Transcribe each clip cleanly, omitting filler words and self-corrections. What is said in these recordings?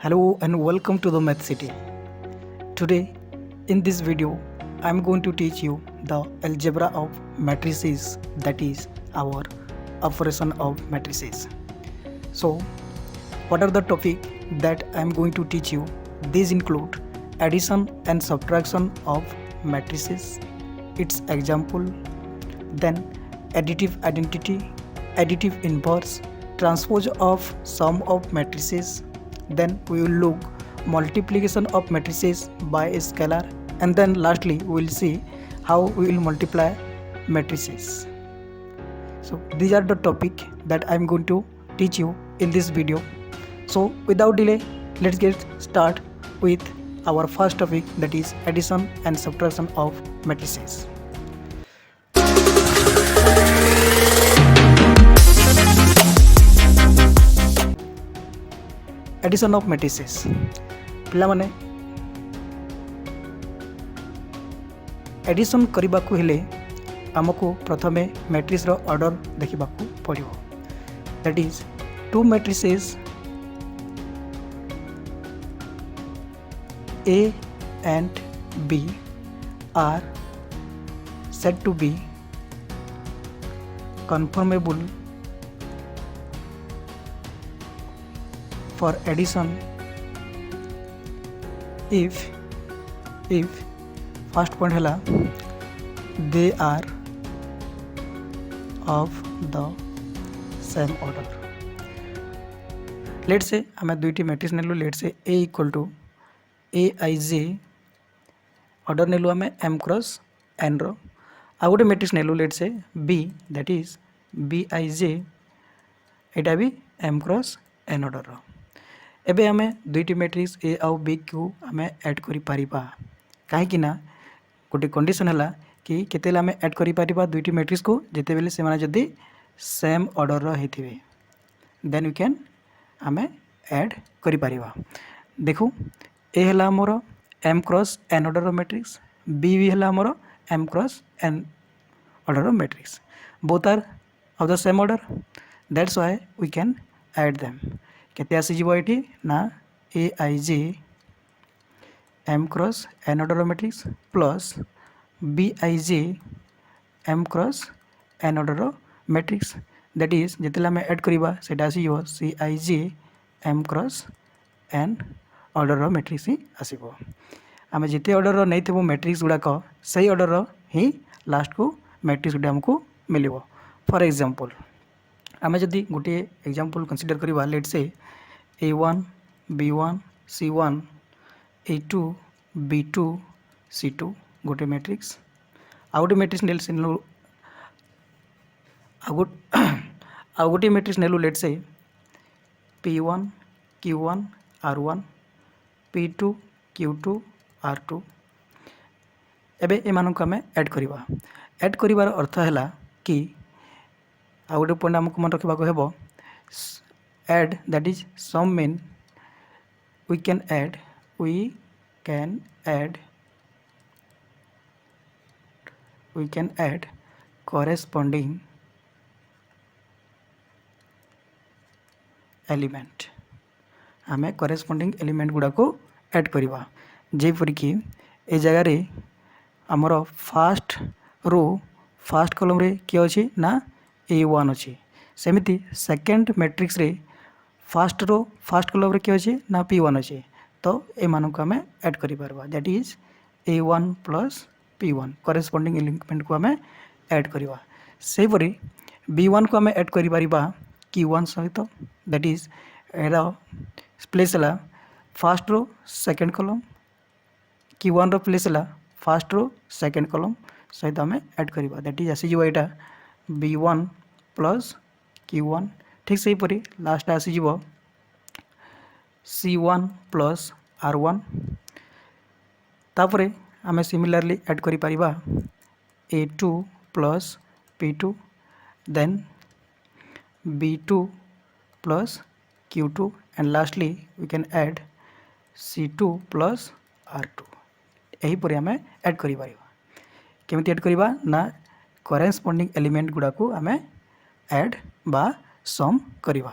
Hello and welcome to the Math City. Today in this video I am going to teach you the algebra of matrices, that is our operation of matrices. So what are the topic that I am going to teach you? These include addition and subtraction of matrices, its example, then additive identity, additive inverse, transpose of sum of matrices, then we will look multiplication of matrices by a scalar, and then lastly we will see how we will multiply matrices. So these are the topic that I am going to teach you in this video. So without delay, let's get start with our first topic, that is addition and subtraction of matrices. Addition of matrices पिलामाने addition करने को हेले आमको प्रथमे matrix रो order देखा पड़ो, that is to matrices A and B are said to be conformable for addition if first point है they are of the same order. Let's say आम दुईटी मैट्रिक्स नेलु, let's say A equal to AIJ order नेलु आम M cross N रो, आ गोटे matrix नेलु let's say B, that is BIJ, एटा भी M क्रॉस N ऑर्डर रो. एबे आमे दुईटी मैट्रिक्स ए आउ बी को आमे ऐड करि परिबा, काहेकि ना गोटे कंडीशन हला कि केतेला आमे ऐड करि परिबा दुईटी मैट्रिक्स को जेते बेले से माने जदी सेम ऑर्डर रो हेथिबे, देन वी कैन आमे ऐड करि परिबा. देखो ए हला हमर M क्रॉस N ऑर्डर रो मैट्रिक्स, बी भी हला हमर M क्रॉस N ऑर्डर रो matrix, both are of the same order, that's why we can add them. केते आसीजिबो एठी ना AIJ M cross N order matrix plus BIJ M cross N order matrix, that is जेतेला मैं add करिबा सेटा आसीजिबो CIJ M cross N order matrix ही आसीबो. आमे जेते ऑर्डर नैथिबो मैट्रिक्स गुडाक सही ऑर्डर ही लास्ट को मैट्रिक्स गुडा हमको मिलिबो. फॉर एग्जांपल आमे जदी गोटे एग्जांपल कंसीडर करिबा, let's say A1 B1 C1 A2 B2 C2 गोटे मैट्रिक्स, आ गोटे मैट्रिक्स नेलु आ गोटे मैट्रिक्स नेलु लेट्स से P1 Q1 R1 P2 Q2 R2. एबे एमानक आमे ऐड करिबा. ऐड करिवार अर्थ हैला कि आ गोटे पॉइंट आमको मन रखा हेबो add, that is sum mean we can add corresponding element. आमे corresponding element गुड़ा को ऐड करिबा, जेपरि कि ए जगह रे हमर फर्स्ट रो फर्स्ट कॉलम रे के अछि ना A1 अछि, सेमिति सेकंड मैट्रिक्स रे फर्स्ट रो फर्स्ट कॉलम रे के अछि ना P1 अछि, तो ए मानन को हमें ऐड करि परबा, that is A1 plus P1 corresponding element को हमें ऐड करिबा. सेहि परि B1 को हमें ऐड करि परिबा Q1 सहित, दैट इज एरा प्लेस हला first row second column, Q1 row place हला फर्स्ट रो सेकंड कॉलम सहित हमें ऐड करिबा, दैट इज आसी जिवो एटा B1 प्लस Q1. ठीक से परी लास्ट आसीजिवो C1 प्लस R1, तापरे आमे सिमिलरली ऐड करि परिबा A2 plus P2, then B2 plus Q2, and lastly we can add C2 plus R2. यही परी आमे ऐड करि परिबा. केमिति ऐड करिबा ना करेस्पोंडिंग एलिमेंट गुडा को आमे ऐड बा सम करिबा.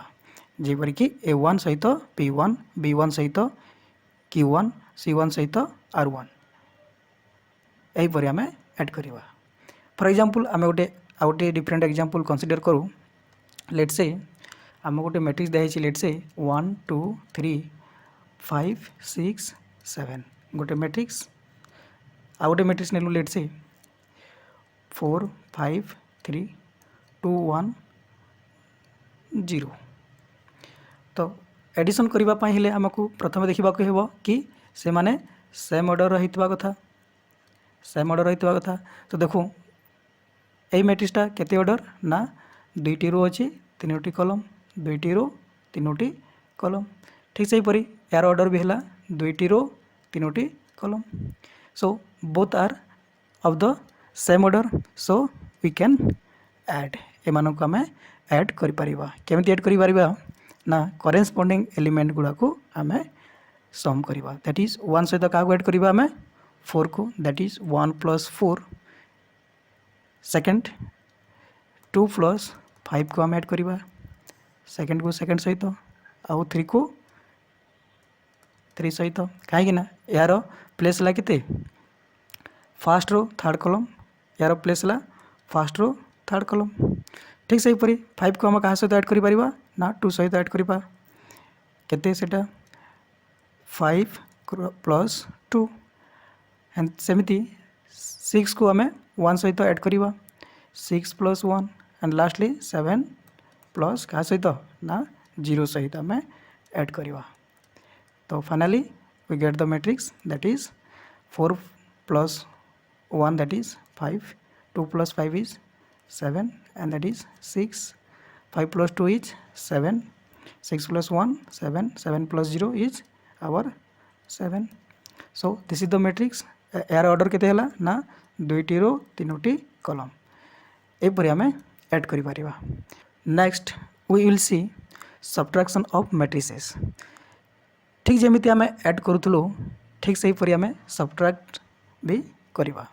जेपरिक A1 सहित P1, B1 सहित Q1, C1 सहित R1 यहीपर आम ऐड करवा। फॉर एग्जांपल आम गोटे डिफरेंट एग्जांपल कंसीडर करूँ। लेट्स से आम गोटे मैट्रिक्स दिखाई लेट्स से 1 2 3 5 6 7 गोटे मैट्रिक्स आ गोटे मैट्रिक्स नेलु लेट्स से 4 5 3 2 1 0। तो एडिशन करने हेले आमको प्रथम देखा हेब कि से माने सेम ऑर्डर होता कथा, सेम ऑर्डर होता कथा। तो देखो यही मैट्रिक्सटा केते ऑर्डर ना 2टी रो अच्छी 3टी कॉलम, 2टी रो 3टी कॉलम। ठीक से हीपरी यार ऑर्डर भी है 2टी रो 3टी column. So both are of the same order, so we can add एमान को आम ऐड करिपरिबा। केमिति ऐड करिपरिबा ना करेस्पोंडिंग एलिमेंट गुड़ा को आम सम करवा। दैट इज 1 सहित क्या ऐड करवा आम 4 को, दैट इज 1 + 4। सेकेंड 2 + 5 को आम ऐड करवा, सेकेंड को सेकेंड सहित आउ 3 को 3 सहित। कहीं यार प्लेस है केते फर्स्ट रो थर्ड कॉलम, यार प्लेस है फर्स्ट रो थर्ड कॉलम। ठीक से हीपरी 5 को आम क्या सहित ऐड करिपरिबा ना 2 सहित ऐड करिबा। केते सेटा 5 + 2 एंड सेमिति 6 को आम 1 सहित ऐड करवा, 6 + 1 एंड लास्टली 7 प्लस क्या सहित ना 0 सहित आम ऐड करवा। तो finally we get the matrix that is 4 + 1 that is 5, 2 + 5 is 7 and that is 6, 5 + 2 is 7, 6 + 1 7, 7 + 0 is our 7. So this is the matrix. यार ऑर्डर केते हला ना 2टी रो 3टी कॉलम एपरि आमे ऐड करि परिबा। Next we will see subtraction of matrices. ठीक जमिति आमे ऐड करूथलो ठीक से हीपरि आमे सब्ट्रैक्ट भी करवा।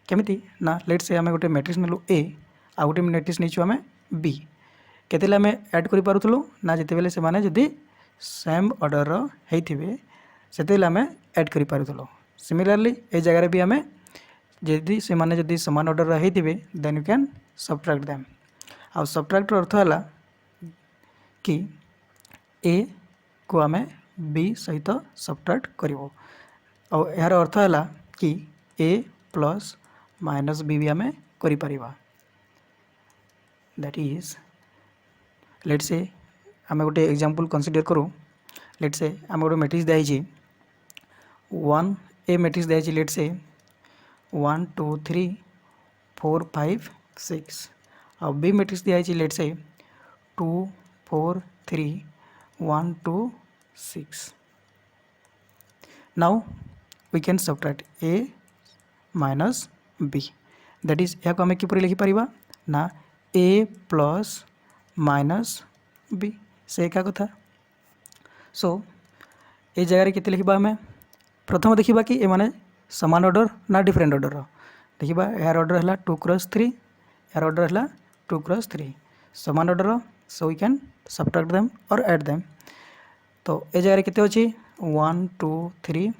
केमिति ना लेट्स से आम गोटे मैट्रिक्स नेलु ए आ गोटे मैट्रिक्स नहीं आम बी केते आम ऐड कर पारुथलु ना जितेबेले से माने जदि सेम ऑर्डर होइथिबे सेतेबेले आम ऐड कर पारुथलु। सिमिलरली ए जगह भी आम जदि से माने जदि समान ऑर्डर होइथिबे then you can subtract them. आ सब्ट्रैक्ट अर्थ है कि ए को आम बी सहित सब्ट्रैक्ट करिवो। आ यार अर्थ है कि ए प्लस माइनस बी भी आम करिपरिबा। दैट इज लेट्स से आम गोटे एग्जांपल कंसीडर करूँ। लेट्स से आम गोटे मैट्रिक्स दिखाई 1 ए मैट्रिक्स दिखाई लेट्स से 1 2 3 4 5 6 और बी मैट्रिक्स दिखाई let's say 2 4 3 1 2 6। Now we can subtract A minus B that is या आम किपर लिखिपर ना ए प्लस माइनस बी से एका कथा। सो ये जगह केते लिखा आम प्रथम देखा कि ए माने समान ऑर्डर ना डिफरेंट ऑर्डर देखा। यार ऑर्डर है 2 × 3, यार ऑर्डर है 2 × 3 समान order, so we can subtract them और ऐड देम। तो ये जगह केते अछि 1 2 3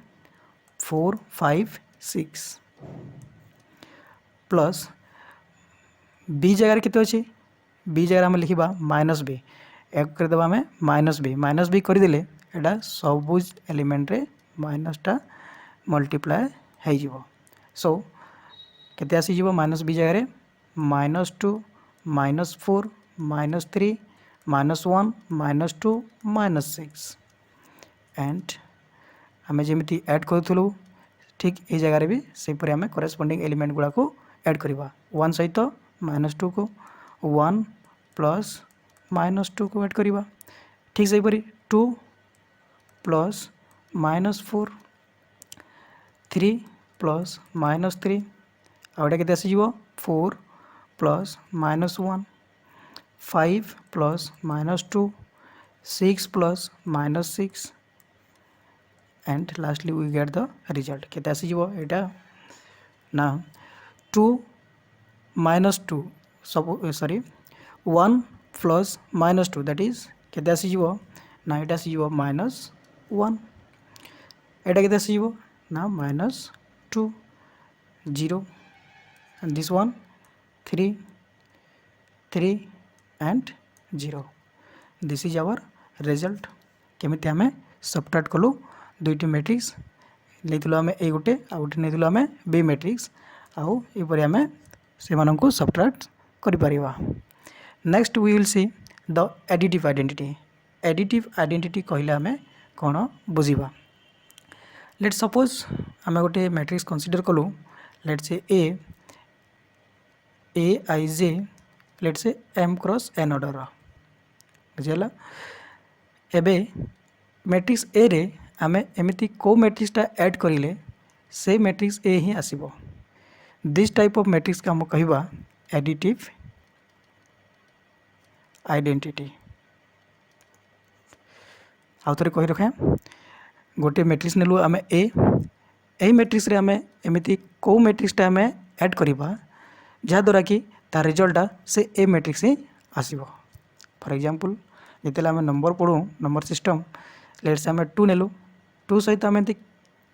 4 5 6 प्लस बी जगह केते अछि बी जगह आम लिखा माइनस बी एक करदेबा आम माइनस बी करदेले एटा सब एलिमेंट रे माइनसटा मल्टीप्लाए हो जिवो। सो केते आसी जिवो माइनस बी जगह -2 -4 -3 -1 -2 -6 एंड आम जमी ऐड करूँ ठीक ये जगह भी से आम करेस्पोंडिंग एलिमेंट गुड़ा को ऐड करवा। 1 सहित -2 को 1 प्लस -2 को ऐड करवा। ठीक से 2 प्लस -4 3 प्लस -3 आउटा के आसीज 4 plus -1 5 plus -2 6 plus -6 and lastly we get the result केते आसीज एटा ना 2 -2 सब सॉरी 1 प्लस -2 दैट इज केते आसीजिवो ना एटा आसीजिवो -1 एटा केते आसीजिवो ना -2 0 and this one 3 3 and 0 this is our result केमिति आमे सबट्रैक्ट कलु दुईटी मैट्रिक्स लेथिलु आमे ए गुटे आ गुटे नेथिलु आमे बी मैट्रिक्स आउ एपरि आमे से माननकु सबट्रैक्ट करि परिबा। Next we will see the additive identity कहले आमे कोन बुझिबा। लेट्स सपोज आमे गुटे मैट्रिक्स कंसीडर कलु let's say A I J let's say M cross N order बुझीगला। एबे मैट्रिक्स ए रे आमे एमिति को मैट्रिक्सटा ऐड करिले से मैट्रिक्स ए ही आसीबो। दिस टाइप ऑफ मैट्रिक्स का हम कहबा एडिटिव आइडेंटिटी। आउ थरे कहि रखे गोटे मैट्रिक्स नेलु आमे ए मैट्रिक्स रे आमे एमिति को मैट्रिक्सटा आमे ऐड करिबा जहाँ द्वारा कि तार रिजल्टा से ए मैट्रिक्स ही आसीबो। फॉर एग्जांपल जेतेला आमे नंबर पढ़ू नंबर सिस्टम लेट्स आमे 2 नेलु 2 सहित आमे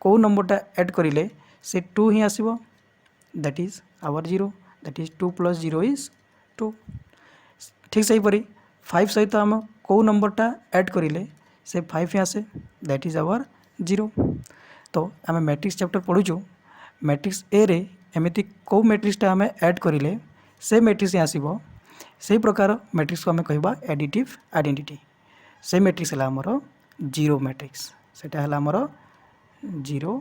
को नंबरटा ऐड करिले से 2 ही आसीबो that is our 0 that is 2 + 0 is 2। ठीक सही परी 5 सहित आम को नंबरटा ऐड करिले से 5 ही आसे दैट इज आवर 0। तो आमे मैट्रिक्स चैप्टर पढ़ुचु मैट्रिक्स ए रे एमिति को मैट्रिक्सटा आमे ऐड करिले से मैट्रिक्स ही आसीबो से प्रकार मैट्रिक्स को आमे कहबा एडिटिव आइडेंटिटी। से मैट्रिक्स हला हमर 0 मैट्रिक्स सेटा हला हमर 0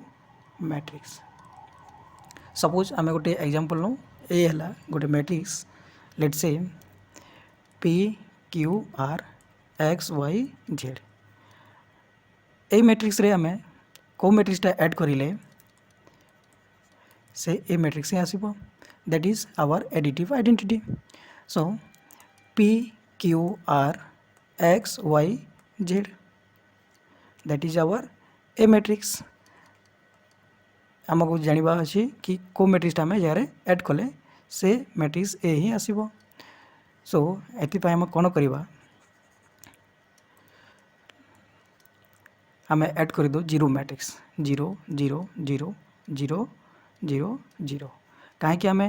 मैट्रिक्स। सपोज आमे गोटे एग्जांपल नो ए हला गोटे matrix let's say P Q R X Y Z. A matrix रे आमे को मैट्रिक्सटा ऐड करिले से ए मैट्रिक्स ही आसीबो that is our additive identity. So P Q R X Y Z that is our A matrix. आमको जानिबा अछि कि को मैट्रिक्सटा आमे यारे ऐड कले से मैट्रिक्स ए ही आसीबो। सो एति पय हम कोन करिबा आमे ऐड कर दो 0 मैट्रिक्स 0 0 0 0 0 0 कहीं आम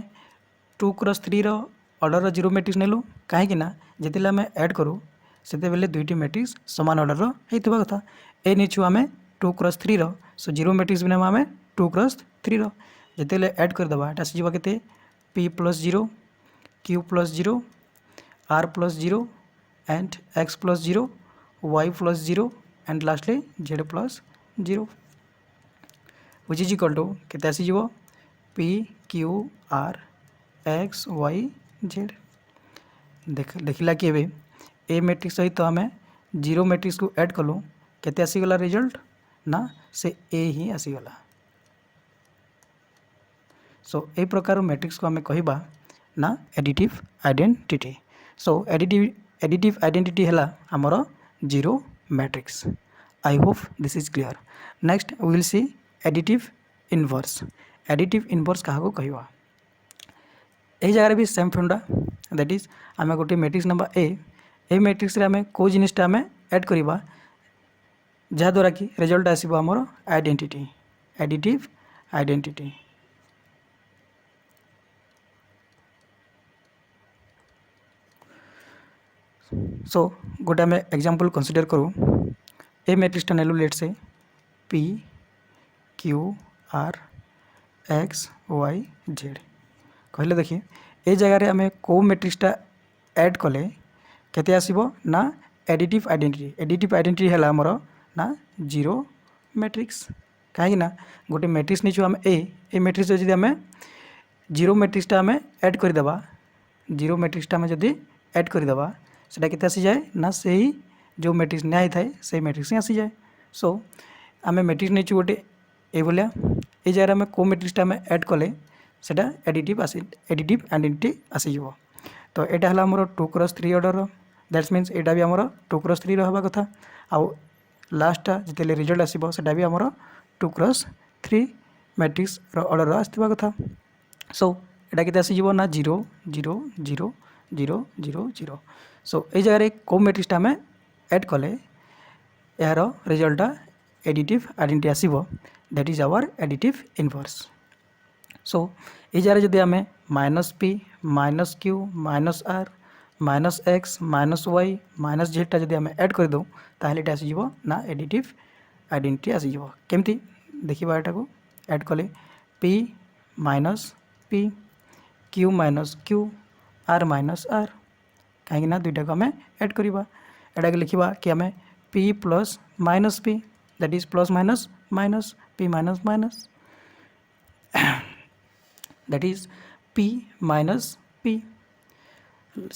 2 क्रॉस 3 रो ऑर्डर 0 मैट्रिक्स नेलु कहीं जिते आम ऐड करूँ से दुईटी मैट्रिक्स समान ऑर्डर होता कथा। ए नीचु आम 2 क्रॉस 3 रो सो 0 मैट्रिक्स बिना आम 2 क्रॉस 3 रो जिते ऐड करदे आसीजा के P + 0 Q + 0 R + 0 and X + 0 Y + 0 and lastly Z + 0 which is equal to केते आसीजिवो P Q R X Y Z. देखला कि एबे ए मैट्रिक्स सहित आम 0 मैट्रिक्स को ऐड कलु केते आसीगला रिजल्ट ना से ए ही आसीगला। सो ए प्रकार मैट्रिक्स को आम कहबा ना additive identity. So additive identity हला हमर 0 matrix. I hope this is clear. Next we will see additive inverse. Additive inverse क्या कहवा यही जगह भी सेम फंडा दैट इज आम गोटे मैट्रिक्स नंबर ए मैट्रिक्स रे आम को जिनिसटा आम ऐड करवा जहाँद्वारा कि रिजल्ट आसब आमर आइडेंटिटी एडिटिव आइडेंटिटी। सो गोटे आम एग्जांपल कंसीडर करूँ ए मैट्रिक्सटा नेलु let say P Q R X Y Z कहले देखिए ए जगह आम को मैट्रिक्सटा ऐड कले केते आसीबो ना एडिटिव आइडेंटिटी है आमर ना 0 मैट्रिक्स कहीं गोटे मैट्रिक्स नहीं आम ए मैट्रिक्स जब आम 0 मैट्रिक्सटा आम ऐड करदेबा 0 मैट्रिक्सटा आम जब ऐड करदेबा सेटा केते आसी जाए ना से ही जो मैट्रिक्स न्याय थाए से मैट्रिक्स ही आसी जाए। सो आम मैट्रिक्स नहीं गोटे ए भाया ये जगह आम को मैट्रिक्सटा आम ऐड कले सेटा एडिटिव आइडेंटिटी आसीज। तो यहाँ है आमर 2 क्रॉस 3 ऑर्डर दैट्स मीन्स यहाँ भी आमर 2 क्रॉस 3 रहा कथा आउ लास्टा जिते रिजल्ट आसो सेटा भी आमर 2 क्रॉस 3 मैट्रिक्स ऑर्डर आसवा कथा। सो यहाँ के आसीज ना 0 0 0 0 0 0। सो ये जगह को मैट्रिक्सटा आम एड कले यार रिजल्टा एडिटिव आइडेंटिटी आसीबो that is our additive inverse. So ये जार जदि आम -p -q -r -x -y -z जदि आम एड कर दो ताहले एटा आसीजिवो ना एडिटिव आइडेंटिटी आसीजिवो। केमती देखिबा एटा को एड कले p -p q -q r -r कहीं ना दुईटा को आम एड करवा एटा के लिखा कि आम p plus -p that is plus minus minus p minus minus that is p minus p।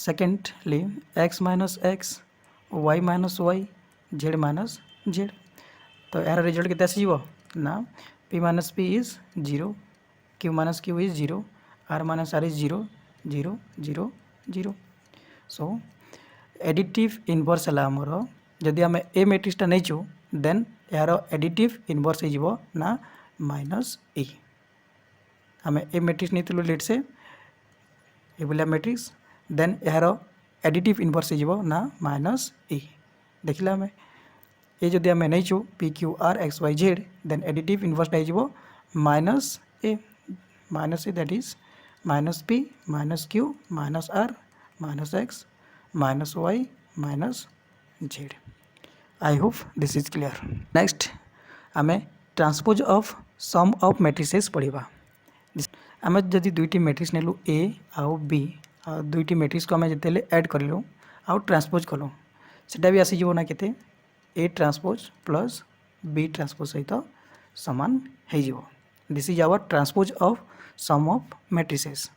secondly x minus x y minus y z minus z। तो यार रिजल्ट केते आसीबो ना p minus p is 0 q minus q is 0 r minus r is 0 0 0 0। So additive inverse है आमर जदि आम ए मैट्रिक्सटा नहीं then यार एडिटिव इनवर्स हो ना -e। आम ए मैट्रिक्स नहीं लेट से ये बोलिया मैट्रिक्स देन यार एडिटिव इनवर्स हो ना -e। देखला आम ये जदि आम नहीं P Q R X Y Z then additive इनवर्सटा हो -e that is -p -q -r -x -y -z। I hope this is clear. Next आम transpose of sum of matrices पढ़ा। आम जदि दुईटी मैट्रिक्स नेलु ए आउ बी आ दुईटी मैट्रिक्स को आम जिते एड करूँ आउ ट्रांसपोज कलु सेटा भी आसीज ना केते A transpose plus B transpose सहित सामान हो। This is our transpose of sum of matrices.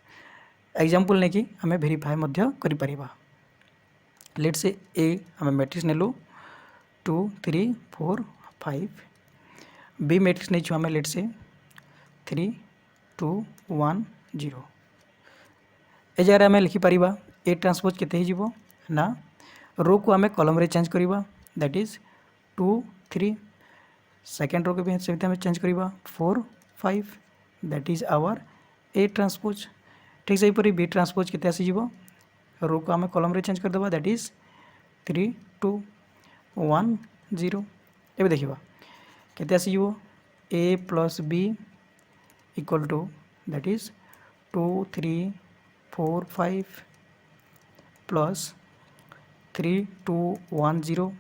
Example नहीं कि आम वेरीफाई करि परिबा। लेट से ए आम मैट्रिक्स नेलु 2 3 4 5 बी मैट्रिक्स नहीं आम लेट से 3 2 1 0। ए जगह आम लिखिपर ए ट्रांसपोज केते हो ना रो को आम कलम रे चेंज करवा दैट इज 2 3 सेकेंड रो को भी सेमती आम चेंज करवा 4 5 that is our A transpose. ठीक से हीपरी बी ट्रांसपोज केते आसीजिवो रो को आम कलम रे चेंज करदेबा दैट इज 3 2 1 0। ए देखिबा केते आसीजिवो A plus B equal to that is 2 3 4 5 plus 3 2 1 0।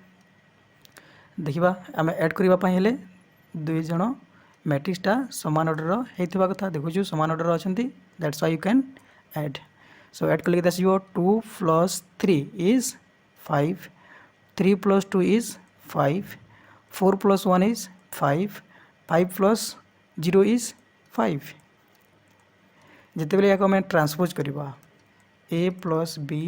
देखिबा आम ऐड करबा पई हेले दुई जण मैट्रिक्सटा समान ऑर्डर होइथिबा कथा देखुछु समान ऑर्डर अछंती that's why you can add. So add कले केते आसीबो 2 plus 3 is 5 3 plus 2 is 5 4 plus 1 is 5 5 plus 0 is 5। जिते बेले याको आम ट्रांसपोज करवा ए प्लस बी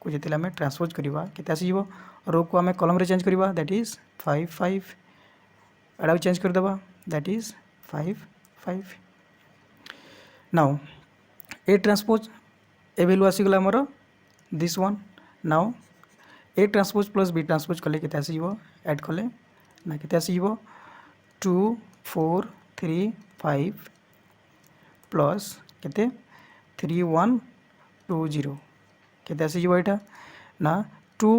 को जिते आम ट्रांसपोज करवा केते आसीजिवो रो को आम कलम रे चेंज करवा दैट इज 5 5 एडा चेंज कर देबा that is 5 5। Now A transpose ए वैल्यू आसीगला हमर this one. Now A transpose plus B transpose कले केते आसीजिवो ऐड कले ना केते आसीजिवो 2 4 3 5 प्लस केते 3 1 2 0 केते आसीजिवो एटा ना 2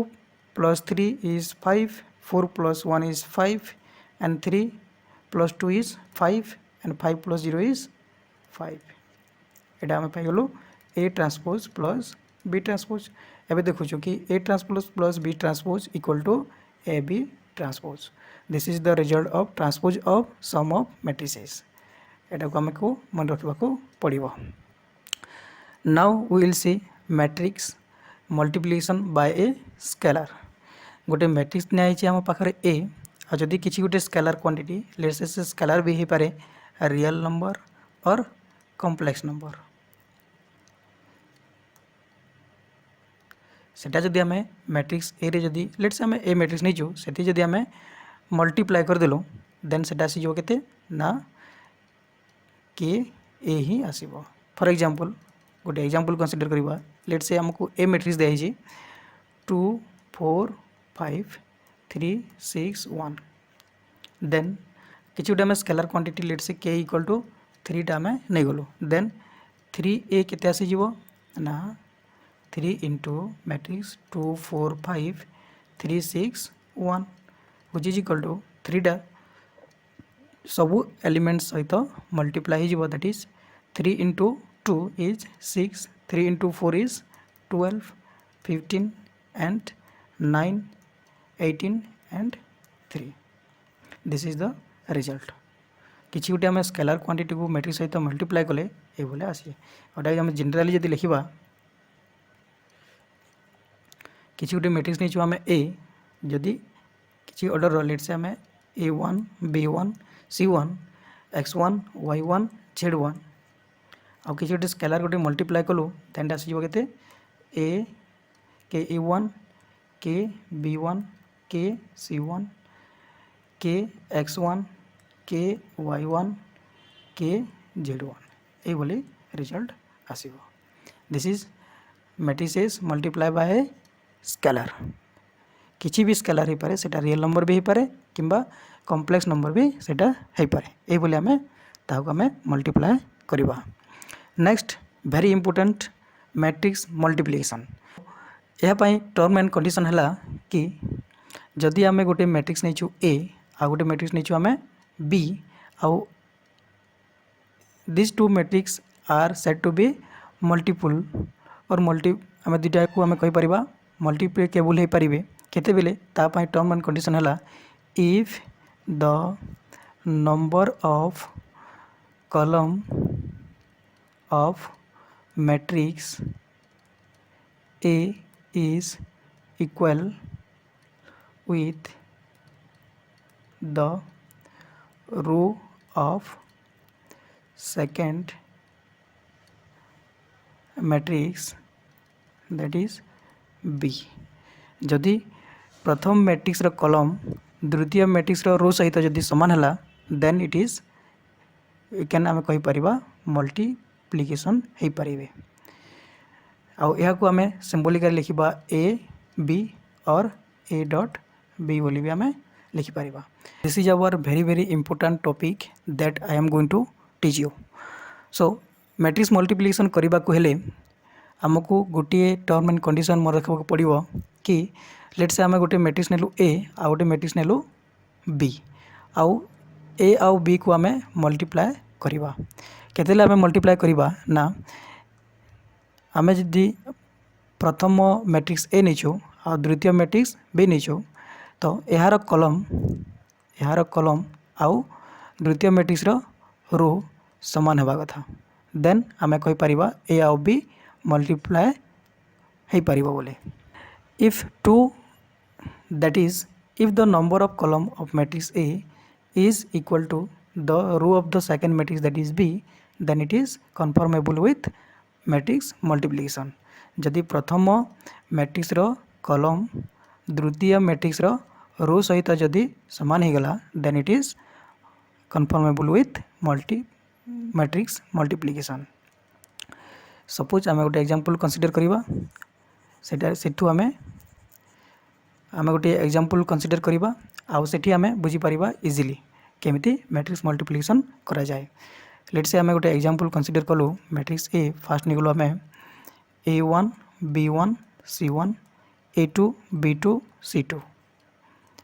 plus 3 is 5 4 plus 1 is 5 and 3 plus 2 is 5 and 5 plus 0 is 5। एटा आम पाइगलु A transpose plus B transpose. एबे देखुछु कि A transpose plus B transpose equal to A B transpose. This is the result of transpose of sum of matrices. एटा को आमको मन रखबा को पड़िबो। Now we will see matrix multiplication by a scalar. गोटे मैट्रिक्स नै आम पाखरे ए और जदि किसी गोटे scalar quantity let's say scalar भी हो पारे रियल नंबर और कॉम्प्लेक्स नंबर सेटा जदि आम मैट्रिक्स ए रे जदि लेट्स आम ए मैट्रिक्स नहीं जो सेठी जदि आम मल्टीप्लाई कर देलु देन सेटा आसीजो केते ना के ए ही आसीबो। फॉर एग्जांपल गोटे एग्जांपल कंसीडर करबा लेट्स से हमको ए मैट्रिक्स दिया है 2 4 5 3 6 1 देन किसी गोटे आम स्केलर क्वांटिटी लेट से के इक्वल टू 3 टा आम नहीं गलु देन 3a केते आसीजिवो ना 3 into matrix 2 4 5 3 6 1 which is equal to 3टा सबू एलिमेंट्स सहित मल्टीप्लाई हो that is 3 into 2 is 6 3 into 4 is 12 15 and 9 18 and 3 this is the result किसी गोटे आम स्केलार क्वांटिटी को मैट्रिक्स सहित मल्टीप्लाई कले ये भाई आसे गोटे आम जेनेराली जब लिखा किसी गोटे मैट्रिक्स नहीं आम ए जदि किसी ऑर्डर लेट से आम A1 B1 C1 X1 Y1 Z1 आउ किसी गोटे स्केलार गोटे मल्टीप्लाई कलु देन आसीज के ए के A1 के B1 के C1 के X1 के Y1 के Z1 ये बोली रिजल्ट आसीबो this is matrices multiply by scalar किसी भी स्केलार हो पारे सेटा रियल नंबर भी हो पारे किंबा कॉम्प्लेक्स नंबर भी सेटा हो पारे ये बोली आमे ताको आमे मल्टीप्लाई करबा next very important matrix multiplication यह पाई टर्म एंड कंडीशन है कि जदि आमे गोटे मैट्रिक्स नहीं ए आ गोटे मैट्रिक्स नहीं आमे बी आउ this two matrix are set to be multiple और आम दुटा को आम कहीपर मल्टीप्लिकेबल हो पारे केते बेले तापाई टर्म एंड कंडीशन है if the number of column of matrix A is equal with the row of second matrix that is B जदि प्रथम मैट्रिक्स रो कॉलम द्वितीय मैट्रिक्स रो रो सहित जदि समान है देन इट इज कैन आम कही परिबा मल्टीप्लिकेशन हो पारे आउ यहाँ को आम सिंबलिकली लिखा ए बी और ए डॉट बी बोली भी आम लिखिपर this is our very important topic that I am going to teach you so matrix multiplication करने को हेले आमको गोटे टर्म एंड कंडीशन मन रखा पड़ो कि लेट से आम गोटे मैट्रिक्स नेलु ए आ गोटे मैट्रिक्स नेलु बी आउ ए आउ बी को आम मल्टीप्लाई करवा केते आम मल्टीप्लाई करवा ना आम जदि प्रथम मैट्रिक्स ए नहीं आ द्वितीय मैट्रिक्स बी नहीं तो यार कॉलम आउ द्वितीय मैट्रिक्स रो समान होगा कथा देन आम कहीपर ए आउ बी मल्टीप्लाई हो पार बोले if two that is if the number of column of matrix A is equal to the row of the second matrix that is B then it is conformable with matrix multiplication जदि प्रथम matrix column द्वितीय matrix row सहित जदि समान होगला then it is conformable with matrix multiplication suppose आम गोटे example consider करवा सेठू आम गोटे एग्जांपल कंसीडर करवा आउ सेठी आम बुझीपर इजिली केमिति मैट्रिक्स मल्टीप्लिकेशन करा जाए लेट से आम गोटे एग्जांपल कंसीडर कलु मैट्रिक्स ए फास्ट निकलू आम A1 B1 C1 A2 B2 C2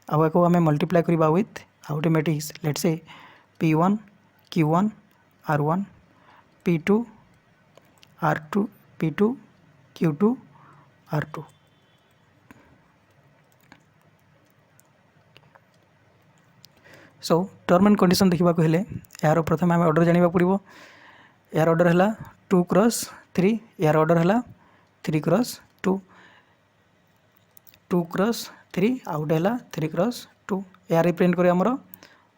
आउ एक आम मल्टीप्लाई करवा विथ आउ गोटे मैट्रिक्स लेट से P1 Q1 R1 P2 R2 P2 Q2 R2 so term and condition देखा हेले यार प्रथम आम ऑर्डर जाना पड़ो यार ऑर्डर है 2 क्रॉस 3 यार ऑर्डर है 3 क्रॉस 2 2 क्रॉस 3 आउ गोटे है 3 क्रॉस 2 यार रिप्रेजेंट कर आमर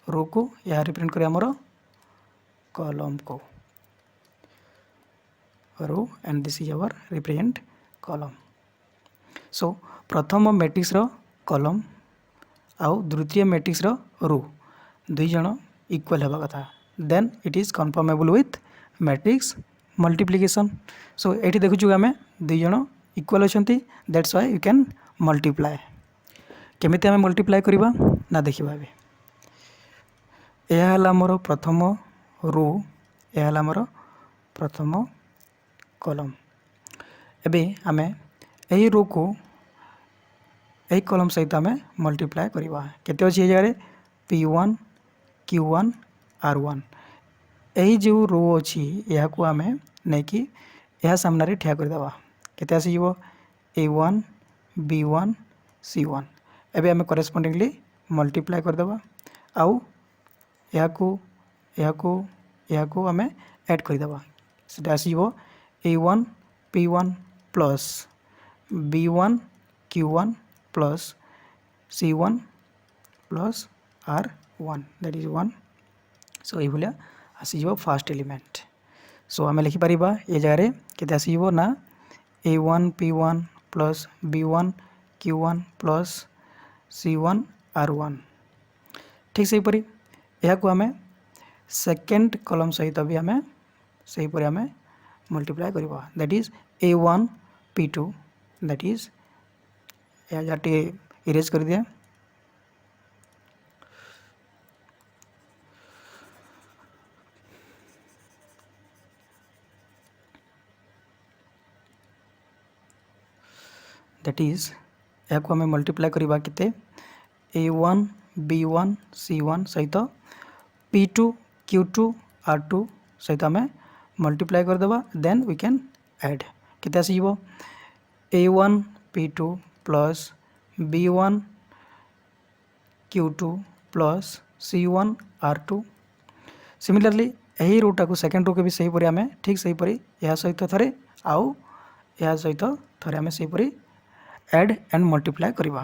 रो को यार रिप्रेजेंट कर आमर कॉलम को row and this is our represent column so प्रथम मैट्रिक्स कॉलम आउ द्वितीय मैट्रिक्स रो दुई जन इक्वल होगा कथा then it is conformable with matrix multiplication so ये देखु आम दुई जन इक्वल अच्छा that's why you can multiply केमिति आम मल्टीप्लाई करवा ना देखा यह है आमर प्रथम रो यह है आमर प्रथम कॉलम एबे आमे यही रो को यही कॉलम सहित आम मल्टीप्लाए करवा केते अच्छी जगह P1 Q1 R1 यही जो रो अच्छी यहाँ को आम नहीं कि यह सामने ठिया करदे केते आसीज A1 B1 C1 एबे आम करेस्पोंडिंगली मल्टीप्लाए करदे आउ यहाँ को आम ऐड करदे से आसीज A1 P1 plus B1 Q1 plus C1 plus R1 that is 1 सो ये आसीज फास्ट एलिमेंट सो आम लिखिपर ये जगह के आसीज ना A1 P1 plus B1 Q1 plus C1 R1 ठीक से हीपरी यह को आम सेकेंड कॉलम सहित भी आम से आम मल्टीप्लाए करवा that is A1 P2 that is या इरेज कर दिया दैट इज या को आम मल्टीप्लाए करवा केते A1 B1 C1 सहित P2 Q2 R2 सहित आम मल्टीप्लाए करदेबा देन वी कैन ऐड केते आसीज A1 P2 plus B1 Q2 plus C1 R2 similarly यही रोटा को सेकेंड रो के भी सहीपरी आम ठीक सहीपरी यह सहित थे आउ यह सहित थे आम सहीपरी ऐड एंड मल्टीप्लाए करवा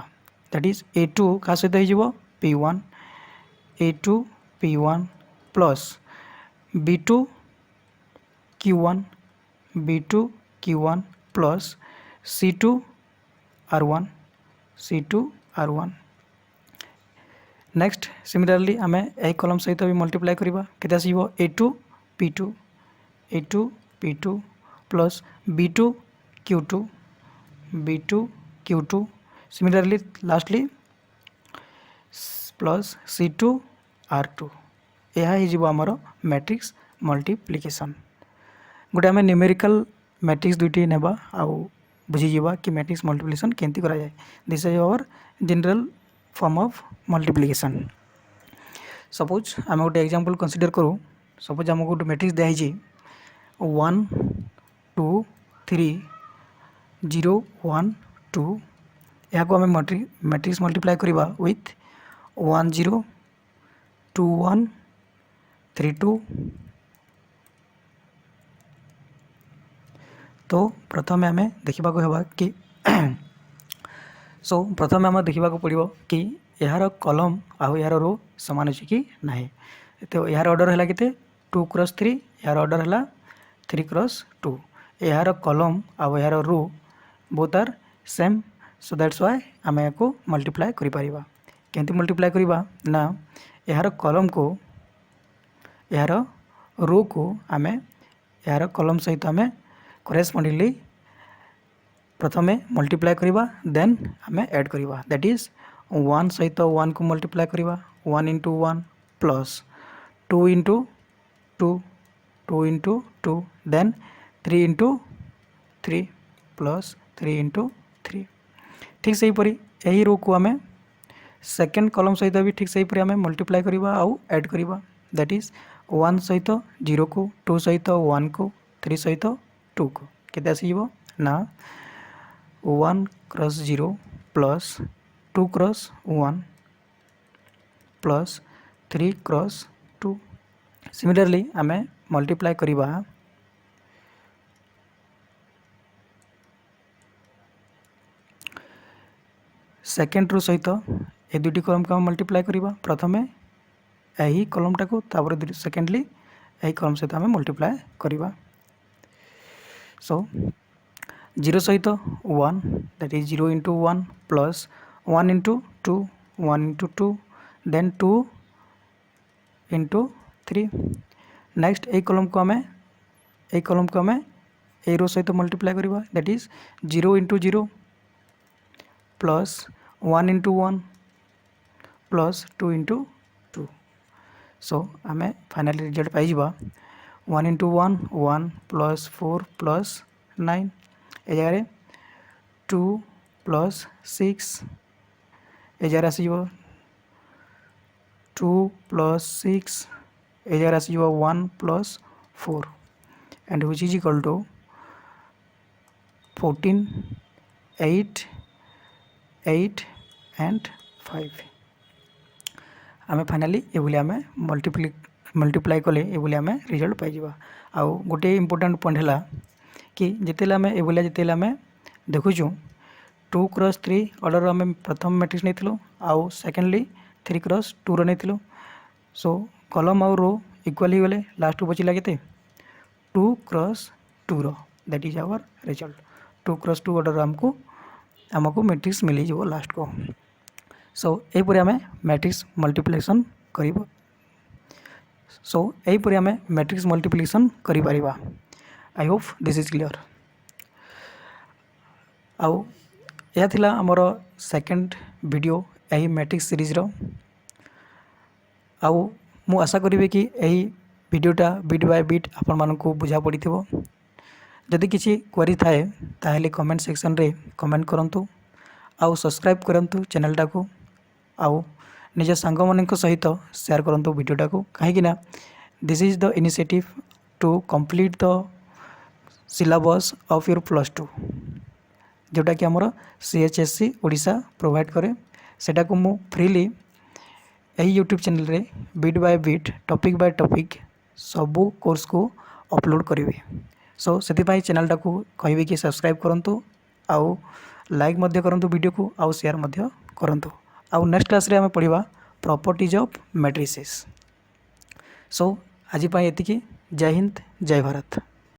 दैट इज A2 क्या सहित हो P1 A2 P1 plus B2 Q1 B2 Q1 plus C2 R1 next similarly आम यही कॉलम सहित भी मल्टीप्लाए करवा केते आसीबो A2 P2 plus B2 Q2 similarly lastly plus C2 R2 यह आमर मैट्रिक्स मल्टीप्लिकेशन गोटे आम न्यूमेरिकल मैट्रिक्स दुईटी नेबा आउ बुझीजा कि मैट्रिक्स मल्टीप्लिकेशन केमती करा जाए this is our general form of multiplication suppose आम गोटे एग्जांपल कंसीडर करूँ सपोज आमको गोटे मैट्रिक्स दिखाई 1 2 3 0 1 2 यहाँ को आम मैट्रिक्स मल्टीप्लाई करवा विथ 1 0 2 1 3 2 तो प्रथम आम देखा होगा कि सो प्रथम आम देखा पड़ो कि यार कॉलम आउ यार रो सामान अच्छी कि ना तो यार ऑर्डर है कि 2 क्रॉस 3 यार ऑर्डर है 3 क्रॉस 2 यार कॉलम आउ यार row both are same so that's why आम या मल्टीप्लाए करिपरिबा केमती मल्टीप्लाए करवा ना यार कॉलम को यार रो को आम यार कॉलम सहित आम करेस्पोंडिंगली प्रथमे मल्टीप्लाए करवा देन आम ऐड करवा दैट इज 1 सहित 1 को मल्टीप्लाए करवा 1 into 1 plus 2 into 2 2 into 2 then 3 into 3 plus 3 into 3 ठीक से हीपरी यही रो को आम सेकेंड कॉलम सहित भी ठीक से हीपरी आम मल्टीप्लाए करवा आउ ऐड करवा दैट इज 1 सहित 0 को 2 सहित 1 को 3 सहित 2 को केते आसीबो ना 1 cross 0 plus 2 cross 1 plus 3 cross 2 similarly आम मल्टीप्लाए करवा सेकेंड रो सहित ए दुईटी कॉलम को मल्टीप्लाए करवा प्रथमे यही कॉलमटा को तापर सेकेंडली यही कॉलम सहित आम मल्टीप्लाए करवा सो 0 सहित 1 that is 0 into 1 plus 1 into 2 1 into 2 then 2 into 3 next यही कॉलम को आम ए रो सहित मल्टीप्लाए करवा that is 0 into 0 plus 1 into 1 plus 2 into 2 so आम फाइनली रिजल्ट पाई 1 इंटू 1 1 प्लस 4 प्लस 9 ए जगह 2 प्लस 6 एजार आसीज 2 + 6 एजार आसीज 1 + 4 and which is equal to 14 8 8 and 5 आम फाइनाली ये आम मल्टीप्लाई कले ये आम रिजल्ट पाई आउ गोटे इम्पोर्टाट पॉइंट है कि जिते आम ये जिते आम देखुचु 2 क्रॉस 3 ऑर्डर आम प्रथम मैट्रिक्स नहीं आउ सेकेंडली 3 क्रॉस 2 रो नहीं सो कलम आउ रो इक्वल ही गले लास्ट बचिला के 2 cross 2 row that is our result 2 cross 2 order आमको मैट्रिक्स मिल जाव लास्ट को सो यहीपर आम मैट्रिक्स मल्टीप्लिकेशन कर सो यहीपर आम मैट्रिक्स मल्टीप्लिकेशन कर आई होप दिस इज क्लियर आउ यह थिला हमर सेकेंड वीडियो यही मैट्रिक्स सीरीज रो आउ मु आशा करी कि यही वीडियोटा बिट बाय बिट आपण मानकु बुझा पड़ी थो जदि किसी क्वेरी थाए ताहले कमेंट सेक्शन रे कमेंट करंतु आउ सब्सक्राइब करंतु चैनलटा को आउ निज सांग मानक सहित शेयर करंतु वीडियोटा को कहीं ना this is the initiative to complete the syllabus of your +2 जोटा कि आमर CHSC ओडिशा प्रोवाइड करे सेटा को मु फ्रीली यही यूट्यूब चैनल रे bit by bit topic by topic सबू कोर्स को अपलोड करेंगे सो से चैनलटा को कहि कि सब्सक्राइब करंतु आउ लाइक मध्य करंतु वीडियो को आउ शेयर मध्य करंतु आउ नेक्स्ट क्लास रे आम पढ़िबा प्रॉपर्टीज ऑफ मैट्रिसेस सो आज एतिकी जय हिंद जय भारत।